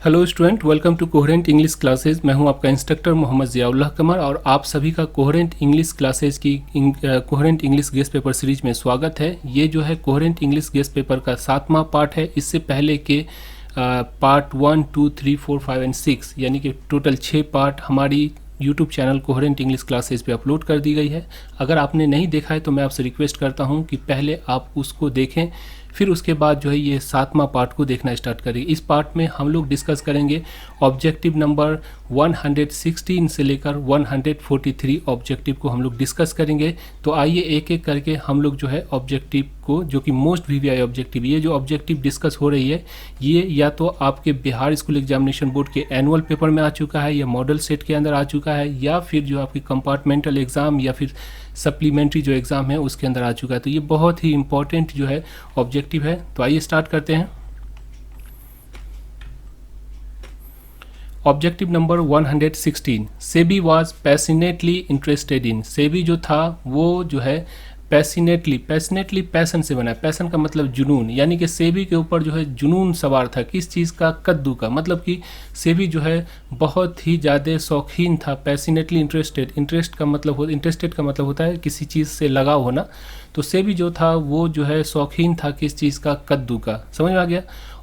Hello student, welcome to coherent English classes. मैं हूं आपका इंस्ट्रक्टर मोहम्मद ज़ियाउल्लाह कमर और आप सभी का कोहेरेंट इंग्लिश क्लासेस की coherent English guest paper series में स्वागत है। ये जो है कोहेरेंट इंग्लिश गेस्ट पेपर का 7वां पार्ट है। इससे पहले के पार्ट 1, 2, 3, 4, 5 एंड 6 यानी कि टोटल 6 पार्ट हमारी YouTube channel coherent English classes पे अपलोड कर दी गई है। अगर आपने नहीं देखा है तो मैं आपसे रिक्वेस्ट करता हूं कि पहले आप उसको देखें, फिर उसके बाद जो है ये 7वां पार्ट को देखना स्टार्ट करें। इस पार्ट में हम लोग डिस्कस करेंगे ऑब्जेक्टिव नंबर 116 से लेकर 143 ऑब्जेक्टिव को हम लोग डिस्कस करेंगे। तो आइए एक एक करके हम लोग जो है ऑब्जेक्टिव को, जो कि मोस्ट वीवीआई ऑब्जेक्टिव, ये जो ऑब्जेक्टिव डिस्कस हो रही है ये या तो आपके बिहार स्कूल एग्जामिनेशन बोर्ड के एनुअल पेपर में आ चुका है या मॉडल सेट के अंदर आ चुका है या फिर जो आपकी कंपार्टमेंटल एग्ज़ाम या फिर सप्लीमेंट्री जो एग्ज़ाम है उसके अंदर आ चुका है। तो ये बहुत ही इंपॉर्टेंट जो है ऑब्जेक्टिव है। तो आइए स्टार्ट करते हैं। Objective number 116, SEBI was passionately interested in. SEBI जो था वो जो है पैशनेटली पैशन से बना है। पैशन का मतलब जुनून, यानी कि सेबी के ऊपर जो है जुनून सवार था। किस चीज़ का? कद्दू का। मतलब कि सेबी जो है बहुत ही ज़्यादा शौकीन था। पैशनेटली इंटरेस्टेड, इंटरेस्टेड का मतलब होता है किसी चीज़ से लगाव होना। तो सेबी जो था वो जो है शौकीन था किस चीज़ का? कद्दू का। समझ में आ गया?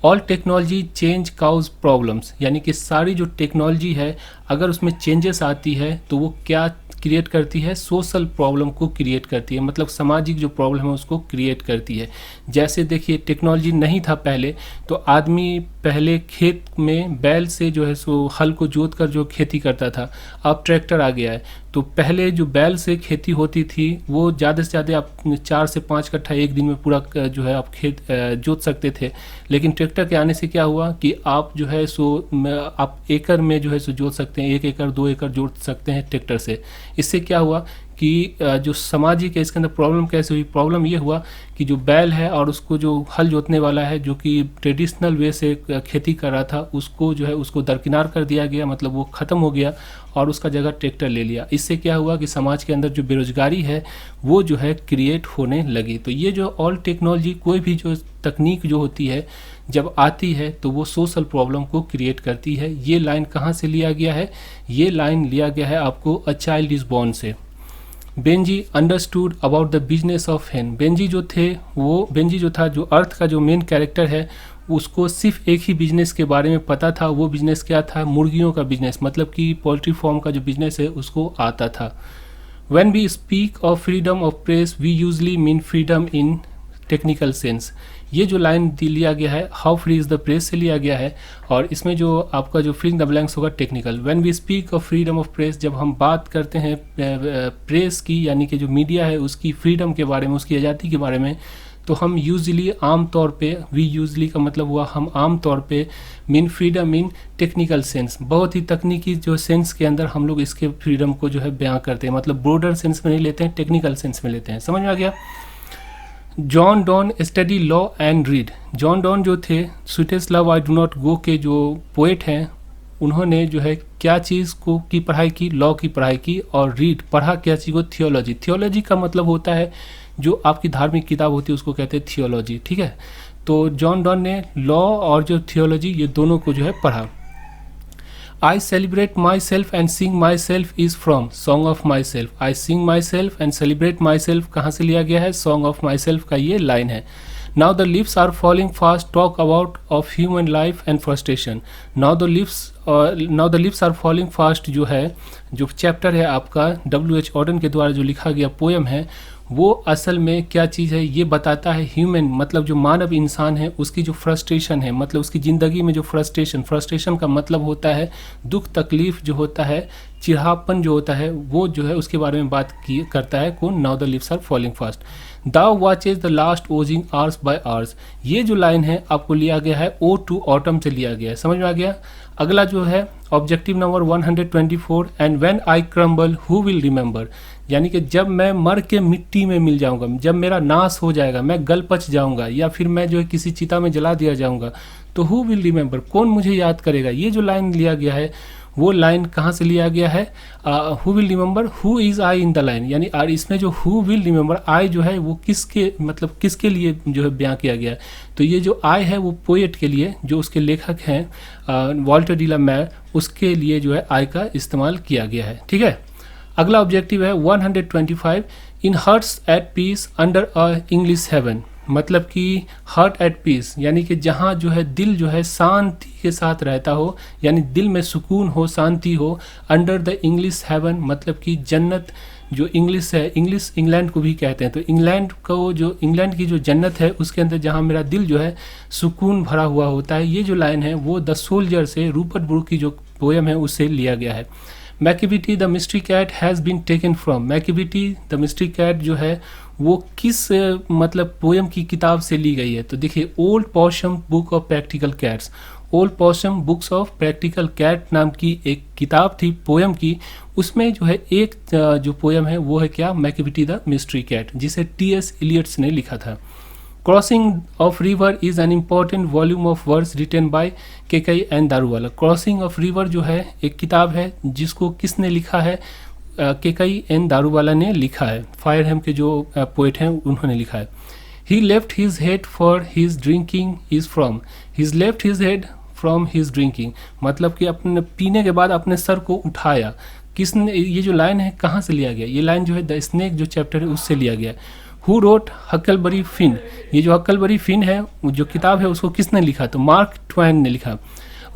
All technology change cause problems, यानी कि सारी जो टेक्नोलॉजी है अगर उसमें चेंजेस आती है तो वो क्या क्रिएट करती है? सोशल प्रॉब्लम को क्रिएट करती है, मतलब सामाजिक जो प्रॉब्लम है उसको क्रिएट करती है। जैसे देखिए, टेक्नोलॉजी नहीं था पहले तो आदमी पहले खेत में बैल से जो है सो हल को जोत कर जो खेती करता था। अब ट्रैक्टर आ गया है। तो पहले जो बैल से खेती होती थी वो ज़्यादा से ज़्यादा आप 4 से 5 कट्ठा एक दिन में पूरा जो है आप खेत जोत सकते थे। लेकिन ट्रैक्टर के आने से क्या हुआ कि आप जो है सो आप एकड़ में जो है सो जोत सकते हैं, 1 एकड़ 2 एकड़ जोत सकते हैं ट्रैक्टर से। इससे क्या हुआ कि जो सामाजिक है इसके अंदर प्रॉब्लम कैसे हुई? प्रॉब्लम ये हुआ कि जो बैल है और उसको जो हल जोतने वाला है जो कि ट्रेडिशनल वे से खेती कर रहा था उसको जो है उसको दरकिनार कर दिया गया, मतलब वो ख़त्म हो गया और उसका जगह ट्रैक्टर ले लिया। इससे क्या हुआ कि समाज के अंदर जो बेरोजगारी है वो जो है क्रिएट होने लगी। तो ये जो ऑल टेक्नोलॉजी, कोई भी जो तकनीक जो होती है जब आती है तो वो सोशल प्रॉब्लम को क्रिएट करती है। ये लाइन कहाँ से लिया गया है? ये लाइन लिया गया है आपको अ चाइल्ड इज़ बॉर्न से। Benji understood about the business of हेन। बेंजी जो था, जो अर्थ का जो मेन कैरेक्टर है, उसको सिर्फ एक ही बिजनेस के बारे में पता था। वो बिजनेस क्या था? मुर्गियों का बिजनेस, मतलब कि पोल्ट्री फार्म का जो बिजनेस है उसको आता था। When we speak of freedom of press we usually mean freedom in technical sense. ये जो लाइन लिया गया है how free is the press से लिया गया है और इसमें जो आपका जो फिलिंग द ब्लैंक्स होगा technical. When we speak of freedom of press, जब हम बात करते हैं प्रेस की, यानी कि जो मीडिया है उसकी फ्रीडम के बारे में, उसकी आज़ादी के बारे में, तो हम यूजली आम तौर पे, वी यूजली का मतलब हुआ हम आम तौर पे mean freedom in technical sense, बहुत ही तकनीकी जो सेंस के अंदर हम लोग इसके फ्रीडम को जो है बयां करते हैं। मतलब ब्रॉडर सेंस में नहीं लेते हैं, टेक्निकल सेंस में लेते हैं। समझ में आ गया? John Donne study law and read. John Donne जो थे sweetest love I do not go के जो पोएट हैं, उन्होंने जो है क्या चीज़ को की पढ़ाई की? लॉ की पढ़ाई की। और रीड, पढ़ा क्या चीज़ को? थियोलॉजी। थियोलॉजी का मतलब होता है जो आपकी धार्मिक किताब होती है उसको कहते हैं थियोलॉजी, ठीक है। तो जॉन डॉन ने लॉ और जो थियोलॉजी ये दोनों को जो है पढ़ा। I celebrate myself and sing myself is from song of myself. I sing myself and celebrate myself कहाँ से लिया गया है? सॉन्ग ऑफ माई सेल्फ का ये लाइन है। Now the leaves are falling fast talk about of human life and frustration. Now the leaves are falling fast जो है, जो चैप्टर है आपका W.H. ऑर्डन के द्वारा जो लिखा गया पोएम है, वो असल में क्या चीज़ है ये बताता है। ह्यूमन मतलब जो मानव इंसान है उसकी जो फ्रस्ट्रेशन है, मतलब उसकी ज़िंदगी में जो फ्रस्ट्रेशन का मतलब होता है दुख तकलीफ जो होता है, चिढ़ापन जो होता है, वो जो है उसके बारे में बात करता है। कौन? Now the leaves are falling fast. Thou watches the last oozing hours by hours. ये जो लाइन है आपको लिया गया है ओ टू ऑटम से लिया गया है। समझ में आ गया? अगला जो है objective number 124, and when I crumble who will remember. यानी कि जब मैं मर के मिट्टी में मिल जाऊंगा, जब मेरा नाश हो जाएगा, मैं गल पच जाऊंगा या फिर मैं जो है किसी चिता में जला दिया जाऊंगा, तो हु विल रिमेंबर, कौन मुझे याद करेगा? ये जो लाइन लिया गया है वो लाइन कहाँ से लिया गया है, who will remember who is I in the line, यानी और इसमें जो हु विल रिमेंबर आई जो है वो किसके मतलब किसके लिए जो है बयां किया गया है। तो ये जो आई है वो पोएट के लिए, जो उसके लेखक हैं वॉल्टर डी ला मैर, उसके लिए जो है आई का इस्तेमाल किया गया है। ठीक है, अगला ऑब्जेक्टिव है 125 in hearts at peace under a English heaven, मतलब कि हार्ट एट पीस यानी कि जहाँ जो है दिल जो है शांति के साथ रहता हो, यानी दिल में सुकून हो, शांति हो, अंडर द इंग्लिश हेवन मतलब कि जन्नत जो इंग्लिश है, इंग्लिश इंग्लैंड को भी कहते हैं, तो इंग्लैंड को जो इंग्लैंड की जो जन्नत है उसके अंदर जहाँ मेरा दिल जो है सुकून भरा हुआ होता है। ये जो लाइन है वो द सोल्जर से, रूपर्ट ब्रूक की जो पोएम है उससे लिया गया है। Macavity the mystery cat has been taken from, Macavity the mystery cat जो है वो किस मतलब पोएम की किताब से ली गई है, तो देखिए old Possum book of practical cats, old Possum books of practical cat नाम की एक किताब थी पोएम की, उसमें जो है एक जो पोएम है वो है क्या, मैकिविटी द मिस्ट्री कैट, जिसे टी.एस. इलियट्स ने लिखा था। Crossing of river is an important volume of words written by Keki and Daruwalla, crossing of river जो है एक किताब है जिसको किसने लिखा है, केकई एन दारूवाला ने लिखा है, फायरहैम के जो पोएट हैं उन्होंने लिखा है। He left his head for his drinking is from, his left his head from his drinking, मतलब कि अपने पीने के बाद अपने सर को उठाया। किसने, ये जो लाइन है कहाँ से लिया गया, ये लाइन जो है द स्नेक जो चैप्टर है उससे लिया गया। हु रोट हकलबरी फिन, ये जो हकलबरी फिन है जो किताब है उसको किसने लिखा, तो मार्क ट्वेन ने लिखा।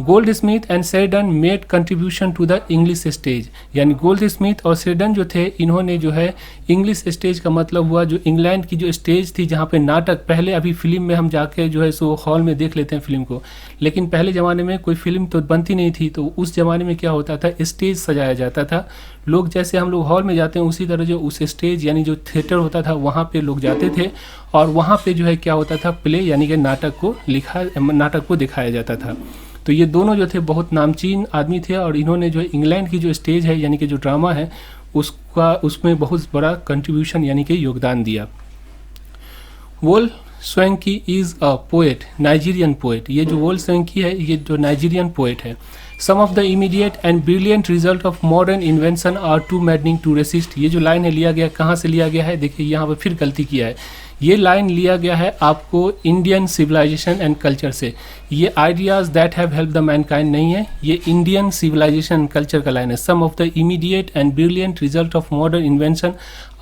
Goldsmith and Sheridan made contribution to the English stage, यानी गोल्ड स्मिथ और शेरडन जो थे इन्होंने जो है इंग्लिश स्टेज का मतलब हुआ जो इंग्लैंड की जो स्टेज थी जहाँ पे नाटक, पहले अभी फिल्म में हम जाके जो है सो हॉल में देख लेते हैं फिल्म को, लेकिन पहले ज़माने में कोई फिल्म तो बनती नहीं थी, तो उस ज़माने में क्या होता था स्टेज सजाया जाता था, लोग जैसे हम लोग हॉल में जाते हैं उसी तरह जो उस स्टेज यानी जो थिएटर होता था वहाँ पे लोग जाते थे और वहाँ पे जो है क्या होता था प्ले यानी कि नाटक को दिखाया जाता था। तो ये दोनों जो थे बहुत नामचीन आदमी थे और इन्होंने जो इंग्लैंड की जो स्टेज है यानी कि जो ड्रामा है उसमें बहुत बड़ा कंट्रीब्यूशन यानी कि योगदान दिया। Wole Soyinka is a poet, Nigerian poet, ये जो वोल स्वेंकी है ये जो नाइजीरियन पोएट है। Some of the immediate and brilliant result of modern invention are too maddening to resist, ये जो लाइन है लिया गया कहाँ से लिया गया है, देखिए यहाँ पर फिर गलती किया है, ये लाइन लिया गया है आपको इंडियन सिविलाइजेशन एंड कल्चर से, ये ideas that have help the mankind नहीं है, ये इंडियन सिविलाइजेशन एंड कल्चर का लाइन है। Some of the immediate and brilliant result of modern invention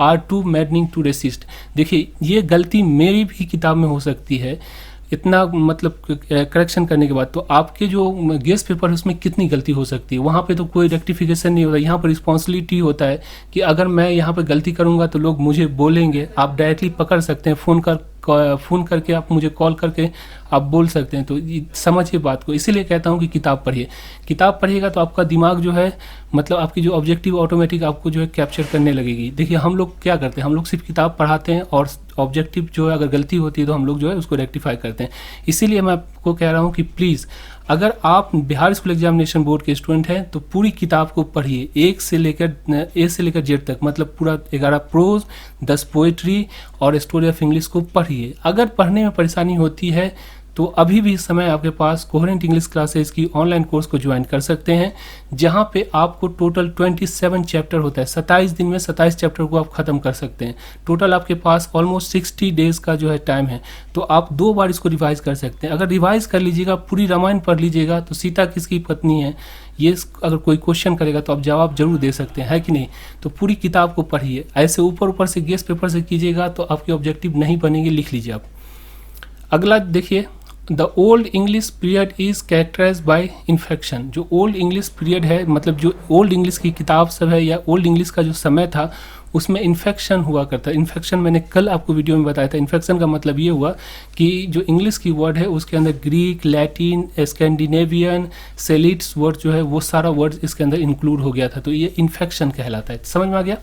are too maddening to resist, देखिए ये गलती मेरी भी किताब में हो सकती है, इतना मतलब करेक्शन करने के बाद, तो आपके जो गेस्ट पेपर है उसमें कितनी गलती हो सकती है, वहाँ पे तो कोई रेक्टिफिकेशन नहीं होता, यहाँ पर रिस्पॉन्सिबिलिटी होता है कि अगर मैं यहाँ पर गलती करूँगा तो लोग मुझे बोलेंगे, आप डायरेक्टली पकड़ सकते हैं, फ़ोन करके आप मुझे कॉल करके आप बोल सकते हैं, तो समझिए बात को, इसीलिए कहता हूँ कि किताब पढ़िए, किताब पढ़िएगा तो आपका दिमाग जो है मतलब आपकी जो ऑब्जेक्टिव ऑटोमेटिक आपको जो है कैप्चर करने लगेगी। देखिए हम लोग क्या करते हैं, हम लोग सिर्फ किताब पढ़ाते हैं और ऑब्जेक्टिव जो है अगर गलती होती है तो हम लोग जो है उसको रेक्टिफाई करते हैं। इसीलिए मैं आपको कह रहा हूँ कि प्लीज़ अगर आप बिहार स्कूल एग्जामिनेशन बोर्ड के स्टूडेंट हैं तो पूरी किताब को पढ़िए, ए से लेकर जेड तक, मतलब पूरा 11 प्रोज 10 पोएट्री और स्टोरी ऑफ इंग्लिश को पढ़िए। अगर पढ़ने में परेशानी होती है तो अभी भी इस समय आपके पास कोहेरेंट इंग्लिश क्लासेस की ऑनलाइन कोर्स को ज्वाइन कर सकते हैं, जहां पे आपको टोटल 27 चैप्टर होता है, 27 दिन में 27 चैप्टर को आप ख़त्म कर सकते हैं। टोटल आपके पास ऑलमोस्ट 60 डेज का जो है टाइम है, तो आप 2 बार इसको रिवाइज कर सकते हैं। अगर रिवाइज कर लीजिएगा, पूरी रामायण पढ़ लीजिएगा तो सीता किसकी पत्नी है ये अगर कोई क्वेश्चन करेगा तो आप जवाब जरूर दे सकते हैं, है कि नहीं। तो पूरी किताब को पढ़िए, ऐसे ऊपर से गेस्ट पेपर से कीजिएगा तो आपके ऑब्जेक्टिव नहीं बनेंगे, लिख लीजिए आप। अगला देखिए, the old English period is characterize by infection. जो ओल्ड इंग्लिश पीरियड है मतलब जो ओल्ड इंग्लिश की किताब सब है या ओल्ड इंग्लिश का जो समय था उसमें इन्फेक्शन हुआ करता है। इन्फेक्शन मैंने कल आपको वीडियो में बताया था। इन्फेक्शन का मतलब ये हुआ कि जो इंग्लिश की वर्ड है उसके अंदर ग्रीक, लैटिन, स्कैंडिनेवियन, सेलिट्स वर्ड जो है वो सारा वर्ड इसके अंदर इंक्लूड हो गया था, तो ये इन्फेक्शन कहलाता है। समझ में आ गया।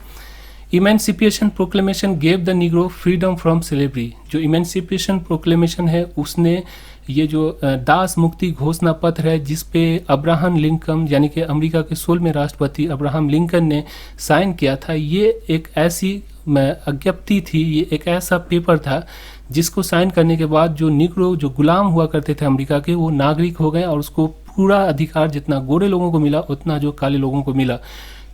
Emancipation proclamation gave the Negro freedom from slavery. जो इमेंसिपेशन प्रोक्लेमेशन है उसने ये जो दास मुक्ति घोषणा पत्र है जिस पे अब्राहम लिंकन यानी कि अमेरिका के 16वें राष्ट्रपति अब्राहम लिंकन ने साइन किया था, ये एक ऐसी अज्ञप्ति थी, ये एक ऐसा पेपर था जिसको साइन करने के बाद जो निग्रो जो गुलाम हुआ करते थे अमेरिका के वो नागरिक हो गए और उसको पूरा अधिकार जितना गोरे लोगों को मिला उतना जो काले लोगों को मिला।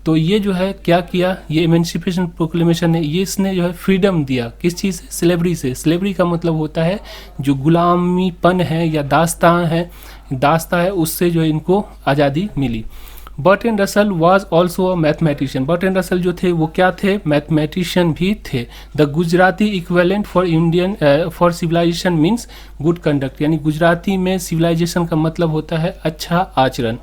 तो ये जो है क्या किया, ये इमेंसिपेशन प्रोक्लेमेशन ने, ये इसने जो है फ्रीडम दिया किस चीज़ से, स्लेवरी से। स्लेवरी का मतलब होता है जो गुलामीपन है या दास्ता है उससे जो है इनको आज़ादी मिली। Bertrand Russell was also a mathematician. Bertrand Russell जो थे वो क्या थे, मैथमेटिशियन भी थे। The Gujarati equivalent for civilisation means good conduct, यानी गुजराती में सिविलाइजेशन का मतलब होता है अच्छा आचरण।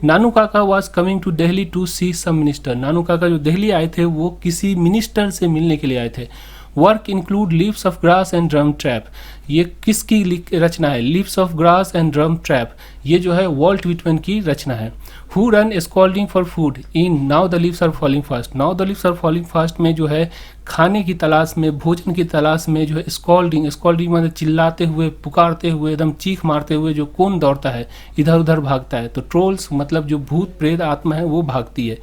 Nanu Kaka was coming to Delhi to see some minister. Nanu Kaka जो दिल्ली आए थे वो किसी मिनिस्टर से मिलने के लिए आए थे। Work include leaves of grass and drum trap. ये किसकी रचना है, leaves of grass and drum trap, ये जो है वॉल्ट विटमैन की रचना है। Who run scolding for food in now the leaves are falling fast. Now the leaves are falling fast में जो है खाने की तलाश में, भोजन की तलाश में जो है स्कॉल्डिंग मतलब चिल्लाते हुए, पुकारते हुए, एकदम चीख मारते हुए जो कौन दौड़ता है, इधर उधर भागता है। तो ट्रोल्स मतलब जो भूत प्रेत आत्मा है वो भागती है।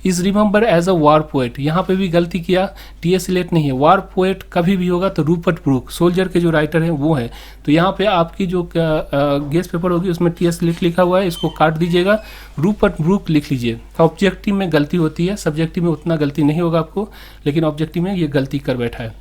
Is remember as a war poet, यहाँ पे भी गलती किया, टी.एस. एलियट नहीं है। वार पोएट कभी भी होगा तो रूपर्ट ब्रूक, सोल्जर के जो राइटर हैं वो हैं। तो यहाँ पे आपकी जो गेस्ट पेपर होगी उसमें टी.एस. एलियट लिखा हुआ है, इसको काट दीजिएगा, रूपर्ट ब्रूक लिख लीजिए। ऑब्जेक्टिव में गलती होती है, सब्जेक्टिव में उतना गलती नहीं होगा आपको, लेकिन ऑब्जेक्टिव में ये गलती कर बैठा है।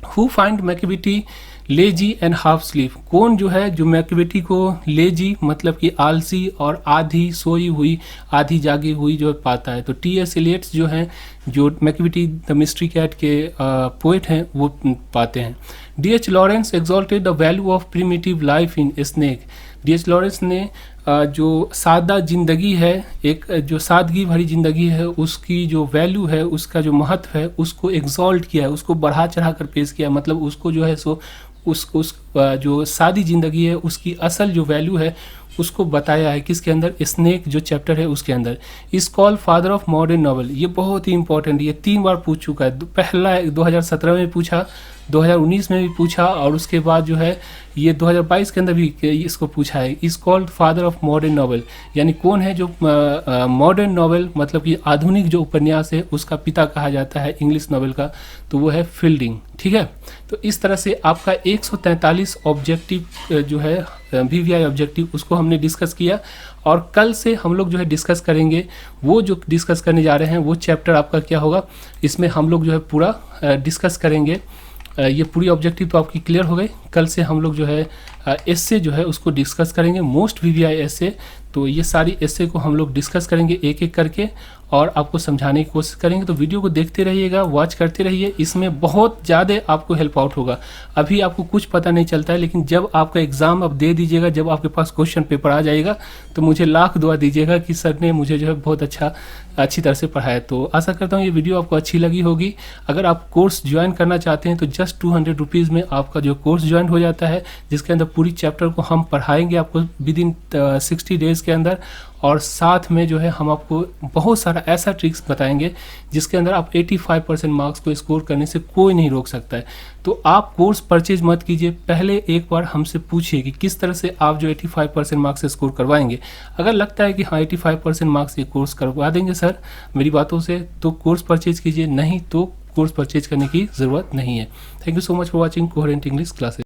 Who find Macavity lazy and half sleep. कौन जो है जो मैकेविटी को लेजी मतलब कि आलसी और आधी सोई हुई आधी जागी हुई जो पाता है। तो टी.एस. एलियट जो हैं, जो मैकेविटी द मिस्ट्री कैट के पोएट हैं, वो पाते हैं। D.H.. Lawrence exalted the value of primitive life in snake. D.H.. Lawrence ने जो सादा जिंदगी है, एक जो सादगी भरी जिंदगी है, उसकी जो वैल्यू है, उसका जो महत्व है, उसको एग्जॉल्ट किया है, उसको बढ़ा चढ़ा कर पेश किया। मतलब उसको जो है सो उस जो सादी जिंदगी है उसकी असल जो वैल्यू है उसको बताया है किसके अंदर, स्नेक जो चैप्टर है उसके अंदर। Is called father of modern novel. ये बहुत ही इंपॉर्टेंट, ये 3 बार पूछ चुका है। पहला 2017 में पूछा, 2019 में भी पूछा, और उसके बाद जो है ये 2022 के अंदर भी इसको पूछा है। Is called father of modern novel, यानी कौन है जो मॉडर्न नॉवल मतलब कि आधुनिक जो उपन्यास है उसका पिता कहा जाता है इंग्लिश नॉवल का, तो वो है फील्डिंग। ठीक है, तो इस तरह से आपका 143 ऑब्जेक्टिव जो है VVI ऑब्जेक्टिव उसको हमने डिस्कस किया। और कल से हम लोग जो है डिस्कस करेंगे, वो जो डिस्कस करने जा रहे हैं वो चैप्टर आपका क्या होगा, इसमें हम लोग जो है पूरा डिस्कस करेंगे। ये पूरी ऑब्जेक्टिव तो आपकी क्लियर हो गई। कल से हम लोग जो है एस्से जो है उसको डिस्कस करेंगे, मोस्ट VVI एस्से। तो ये सारी एस्से को हम लोग डिस्कस करेंगे एक एक करके और आपको समझाने की कोशिश करेंगे। तो वीडियो को देखते रहिएगा, वॉच करते रहिए, इसमें बहुत ज़्यादा आपको हेल्प आउट होगा। अभी आपको कुछ पता नहीं चलता है, लेकिन जब आपका एग्ज़ाम अब दे दीजिएगा, जब आपके पास क्वेश्चन पेपर आ जाएगा, तो मुझे लाख दुआ दीजिएगा कि सर ने मुझे जो है बहुत अच्छी तरह से पढ़ाया। तो आशा करता हूँ ये वीडियो आपको अच्छी लगी होगी। अगर आप कोर्स ज्वाइन करना चाहते हैं तो जस्ट 200 रुपीज़ में आपका जो कोर्स ज्वाइन हो जाता है, जिसके अंदर पूरी चैप्टर को हम पढ़ाएंगे आपको विदिन 60 डेज़ के अंदर। और साथ में जो है हम आपको बहुत सारा ऐसा ट्रिक्स बताएंगे जिसके अंदर आप 85% मार्क्स को स्कोर करने से कोई नहीं रोक सकता है। तो आप कोर्स परचेज मत कीजिए, पहले एक बार हमसे पूछिए कि किस तरह से आप जो 85% मार्क्स स्कोर करवाएंगे। अगर लगता है कि हाँ 85% मार्क्स ये कोर्स करवा देंगे सर मेरी बातों से, तो कोर्स परचेज कीजिए, नहीं तो कोर्स परचेज करने की ज़रूरत नहीं है। Thank you so much for watching coherent English classes.